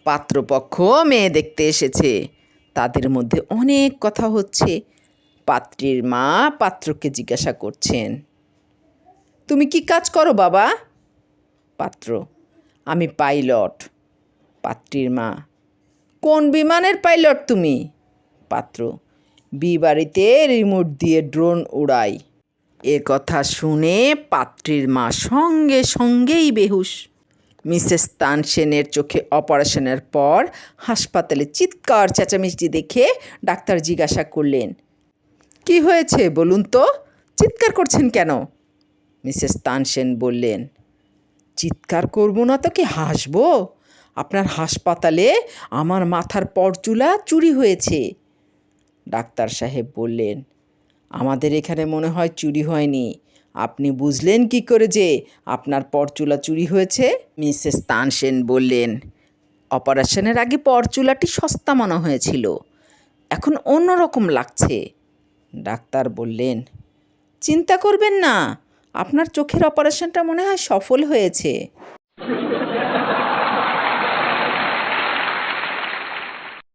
পাত্রপক্ষ মেয়ে দেখতে এসেছে। তাদের মধ্যে অনেক কথা হচ্ছে। পাত্রীর মা পাত্রকে জিজ্ঞাসা করছেন, তুমি কি কাজ করো বাবা? পাত্র, আমি পাইলট। পাত্রীর মা, কোন বিমানের পাইলট তুমি? পাত্র, বিবাড়িতে রিমোট দিয়ে ড্রোন উড়াই। এ কথা শুনে পাত্রীর মা সঙ্গে সঙ্গেই বেহুশ। মিসেস তানসেনের চোখে অপারেশনের পর হাসপাতালে চিৎকার চেঁচামেচি দেখে ডাক্তার জিজ্ঞাসা করলেন, কি হয়েছে বলুন তো, চিৎকার করছেন কেন? মিসেস তানসেন বললেন, চিৎকার করব না তো কি হাসবো? আপনার হাসপাতালে আমার মাথার পরচুলা চুরি হয়েছে। ডাক্তার সাহেব বললেন, আমাদের এখানে মনে হয় চুরি হয়নি। আপনি বুঝলেন কি করে যে আপনার পরচুলা চুরি হয়েছে? মিসেস তানসেন বললেন, অপারেশনের আগে পরচুলাটি সস্তা মনে হয়েছিল, এখন অন্যরকম লাগছে। ডাক্তার বললেন, চিন্তা করবেন না, আপনার চোখের অপারেশনটা মনে হয় সফল হয়েছে।